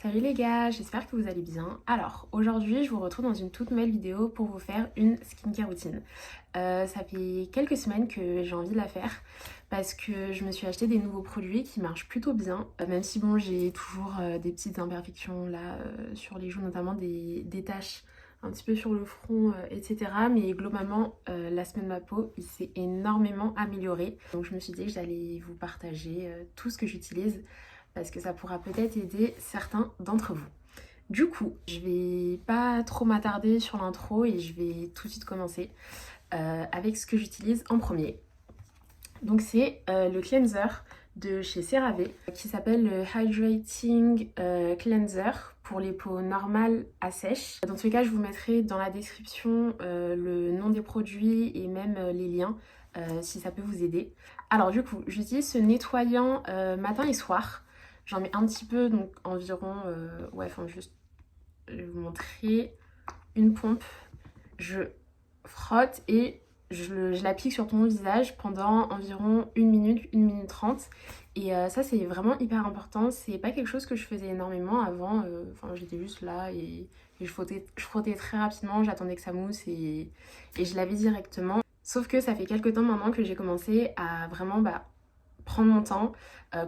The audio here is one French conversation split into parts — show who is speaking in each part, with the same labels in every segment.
Speaker 1: Salut les gars, j'espère que vous allez bien. Alors aujourd'hui je vous retrouve dans une toute nouvelle vidéo pour vous faire une skincare routine. Ça fait quelques semaines que j'ai envie de la faire parce que je me suis acheté des nouveaux produits qui marchent plutôt bien. Même si bon j'ai toujours des petites imperfections là sur les joues, notamment des taches un petit peu sur le front, etc. Mais globalement l'aspect de ma peau il s'est énormément amélioré. Donc je me suis dit que j'allais vous partager tout ce que j'utilise parce que ça pourra peut-être aider certains d'entre vous. Du coup, je vais pas trop m'attarder sur l'intro et je vais tout de suite commencer avec ce que j'utilise en premier. Donc c'est le cleanser de chez CeraVe qui s'appelle le Hydrating Cleanser pour les peaux normales à sèche. Dans tous les cas, je vous mettrai dans la description le nom des produits et même les liens si ça peut vous aider. Alors du coup, j'utilise ce nettoyant matin et soir. J'en mets un petit peu, donc environ, je vais vous montrer une pompe. Je frotte et je l'applique sur mon visage pendant environ 1 minute 30. Et ça, c'est vraiment hyper important. C'est pas quelque chose que je faisais énormément avant. J'étais juste là et je frottais très rapidement. J'attendais que ça mousse et je lavais directement. Sauf que ça fait quelques temps maintenant que j'ai commencé à vraiment prendre mon temps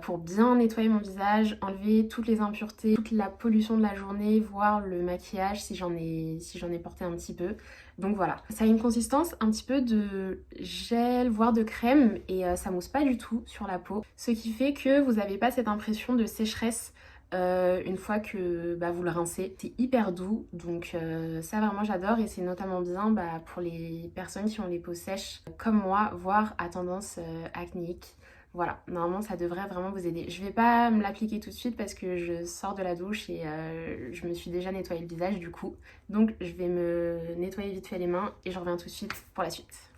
Speaker 1: pour bien nettoyer mon visage, enlever toutes les impuretés, toute la pollution de la journée, voire le maquillage si j'en ai porté un petit peu. Donc voilà, ça a une consistance un petit peu de gel, voire de crème et ça mousse pas du tout sur la peau. Ce qui fait que vous n'avez pas cette impression de sécheresse une fois que vous le rincez. C'est hyper doux, donc ça vraiment j'adore et c'est notamment bien pour les personnes qui ont les peaux sèches comme moi, voire à tendance acnéique. Voilà, normalement ça devrait vraiment vous aider. Je vais pas me l'appliquer tout de suite parce que je sors de la douche et je me suis déjà nettoyé le visage du coup. Donc je vais me nettoyer vite fait les mains et je reviens tout de suite pour la suite.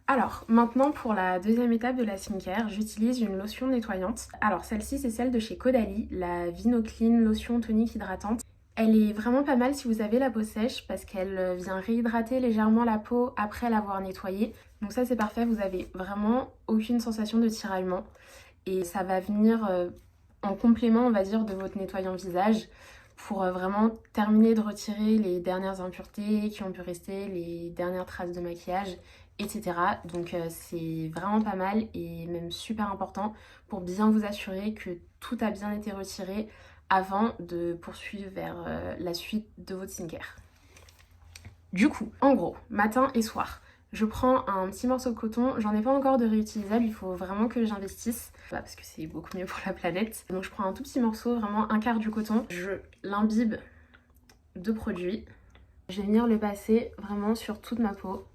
Speaker 1: Alors maintenant pour la deuxième étape de la skincare, j'utilise une lotion nettoyante. Alors celle-ci c'est celle de chez Caudalie, la Vinoclean lotion tonique hydratante. Elle est vraiment pas mal si vous avez la peau sèche parce qu'elle vient réhydrater légèrement la peau après l'avoir nettoyée. Donc ça c'est parfait, vous avez vraiment aucune sensation de tiraillement et ça va venir en complément on va dire de votre nettoyant visage pour vraiment terminer de retirer les dernières impuretés qui ont pu rester, les dernières traces de maquillage, etc. Donc c'est vraiment pas mal et même super important pour bien vous assurer que tout a bien été retiré avant de poursuivre vers la suite de votre skincare. Du coup, en gros, matin et soir, je prends un petit morceau de coton, j'en ai pas encore de réutilisable, il faut vraiment que j'investisse parce que c'est beaucoup mieux pour la planète. Donc je prends un tout petit morceau, vraiment un quart du coton, je l'imbibe de produit. Je vais venir le passer vraiment sur toute ma peau.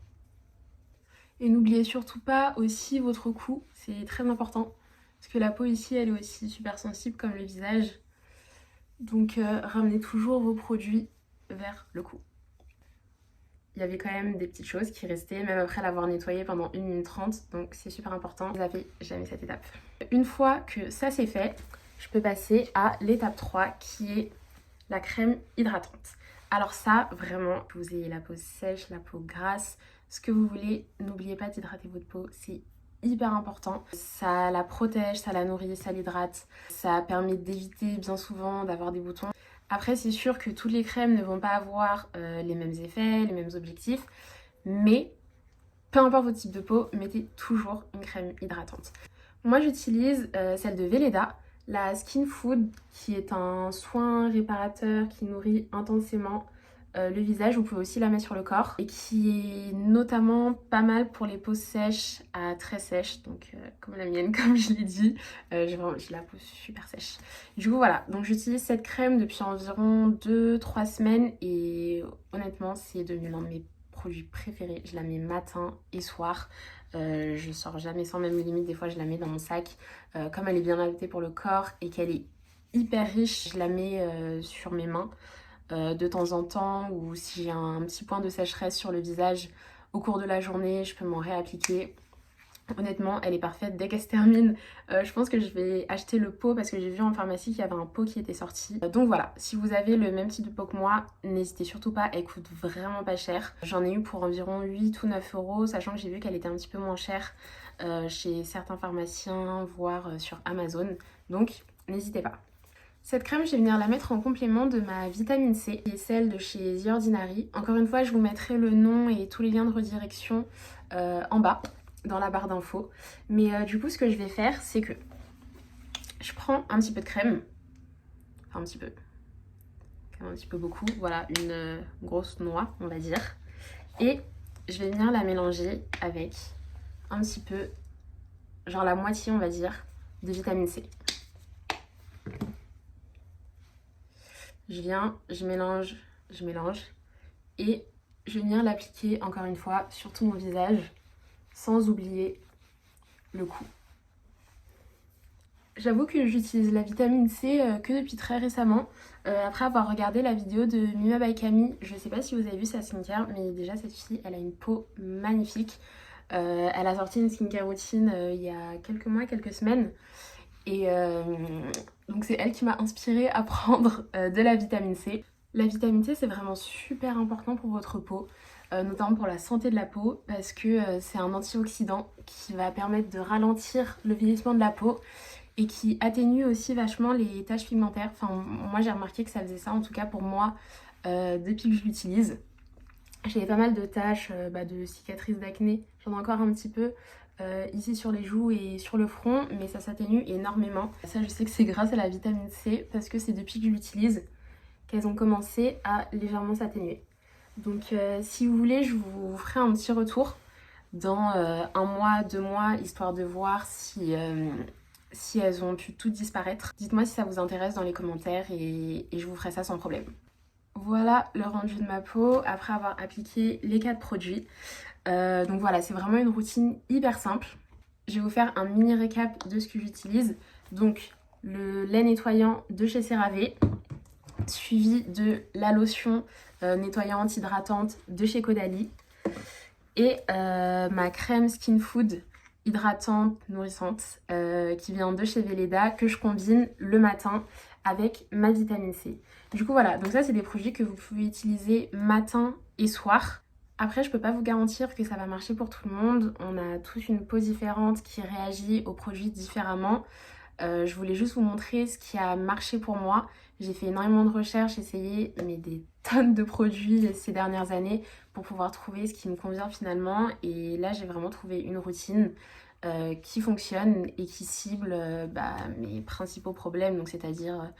Speaker 1: Et n'oubliez surtout pas aussi votre cou, c'est très important parce que la peau ici elle est aussi super sensible comme le visage. Donc ramenez toujours vos produits vers le cou. Il y avait quand même des petites choses qui restaient, même après l'avoir nettoyé pendant 1 minute 30, donc c'est super important. Vous n'avez jamais cette étape. Une fois que ça c'est fait, je peux passer à l'étape 3 qui est la crème hydratante. Alors ça, vraiment, que vous ayez la peau sèche, la peau grasse, ce que vous voulez, n'oubliez pas d'hydrater votre peau, c'est hyper important. Ça la protège, ça la nourrit, ça l'hydrate, ça permet d'éviter bien souvent d'avoir des boutons. Après, c'est sûr que toutes les crèmes ne vont pas avoir les mêmes effets, les mêmes objectifs, mais peu importe votre type de peau, mettez toujours une crème hydratante. Moi, j'utilise celle de Weleda, la Skin Food, qui est un soin réparateur qui nourrit intensément le visage. Vous pouvez aussi la mettre sur le corps et qui est notamment pas mal pour les peaux sèches à très sèches, donc comme la mienne, comme je l'ai dit. J'ai la peau super sèche. Du coup voilà, donc j'utilise cette crème depuis environ 2-3 semaines et honnêtement c'est devenu l'un de mes produits préférés. Je la mets matin et soir. Je sors jamais sans, même limite des fois je la mets dans mon sac. Comme elle est bien adaptée pour le corps et qu'elle est hyper riche, je la mets sur mes mains de temps en temps, ou si j'ai un petit point de sécheresse sur le visage au cours de la journée, je peux m'en réappliquer. Honnêtement, elle est parfaite. Dès qu'elle se termine, je pense que je vais acheter le pot parce que j'ai vu en pharmacie qu'il y avait un pot qui était sorti. Donc voilà, si vous avez le même type de pot que moi, n'hésitez surtout pas, elle coûte vraiment pas cher. J'en ai eu pour environ 8 ou 9 euros, sachant que j'ai vu qu'elle était un petit peu moins chère chez certains pharmaciens, voire sur Amazon. Donc n'hésitez pas. Cette crème, je vais venir la mettre en complément de ma vitamine C, qui est celle de chez The Ordinary. Encore une fois, je vous mettrai le nom et tous les liens de redirection en bas, dans la barre d'infos. Mais du coup, ce que je vais faire, c'est que je prends un petit peu de crème, enfin un petit peu, un petit peu beaucoup, voilà, une grosse noix, on va dire. Et je vais venir la mélanger avec un petit peu, genre la moitié, on va dire, de vitamine C. Je viens, je mélange, et je vais venir l'appliquer encore une fois sur tout mon visage, sans oublier le cou. J'avoue que j'utilise la vitamine C que depuis très récemment, après avoir regardé la vidéo de Mima by Camille. Je sais pas si vous avez vu sa skincare, mais déjà cette fille, elle a une peau magnifique. Elle a sorti une skincare routine il y a quelques mois, quelques semaines. Et donc c'est elle qui m'a inspirée à prendre de la vitamine C. La vitamine C, c'est vraiment super important pour votre peau, notamment pour la santé de la peau, parce que c'est un antioxydant qui va permettre de ralentir le vieillissement de la peau et qui atténue aussi vachement les taches pigmentaires. Enfin, moi j'ai remarqué que ça faisait ça, en tout cas pour moi, depuis que je l'utilise. J'ai pas mal de taches, de cicatrices d'acné, j'en ai encore un petit peu ici sur les joues et sur le front, mais ça s'atténue énormément. Ça, je sais que c'est grâce à la vitamine C, parce que c'est depuis que je l'utilise qu'elles ont commencé à légèrement s'atténuer. Donc si vous voulez, je vous ferai un petit retour dans 1 mois, 2 mois, histoire de voir si elles ont pu toutes disparaître. Dites-moi si ça vous intéresse dans les commentaires et je vous ferai ça sans problème. Voilà le rendu de ma peau après avoir appliqué les 4 produits. Donc voilà, c'est vraiment une routine hyper simple. Je vais vous faire un mini récap de ce que j'utilise. Donc le lait nettoyant de chez CeraVe, suivi de la lotion nettoyante hydratante de chez Caudalie et ma crème Skin Food hydratante nourrissante qui vient de chez Velleda, que je combine le matin avec ma vitamine C. Du coup voilà, donc ça c'est des produits que vous pouvez utiliser matin et soir. Après, je peux pas vous garantir que ça va marcher pour tout le monde. On a tous une peau différente qui réagit aux produits différemment. Je voulais juste vous montrer ce qui a marché pour moi. J'ai fait énormément de recherches, essayé mais des tonnes de produits ces dernières années pour pouvoir trouver ce qui me convient finalement. Et là, j'ai vraiment trouvé une routine qui fonctionne et qui cible mes principaux problèmes, donc c'est-à-dire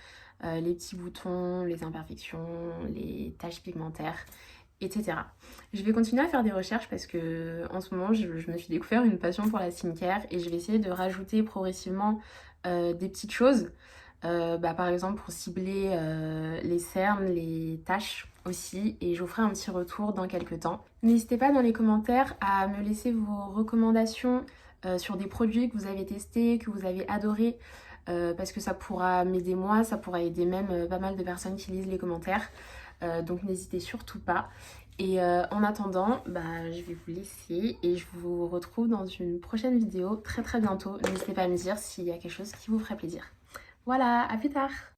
Speaker 1: les petits boutons, les imperfections, les taches pigmentaires, etc. Je vais continuer à faire des recherches parce que en ce moment je me suis découvert une passion pour la skincare et je vais essayer de rajouter progressivement des petites choses, par exemple pour cibler les cernes, les taches aussi, et je vous ferai un petit retour dans quelques temps. N'hésitez pas dans les commentaires à me laisser vos recommandations sur des produits que vous avez testés, que vous avez adorés, parce que ça pourra m'aider moi, ça pourra aider même pas mal de personnes qui lisent les commentaires. Donc n'hésitez surtout pas. Et en attendant, je vais vous laisser et je vous retrouve dans une prochaine vidéo très bientôt. N'hésitez pas à me dire s'il y a quelque chose qui vous ferait plaisir. Voilà, à plus tard!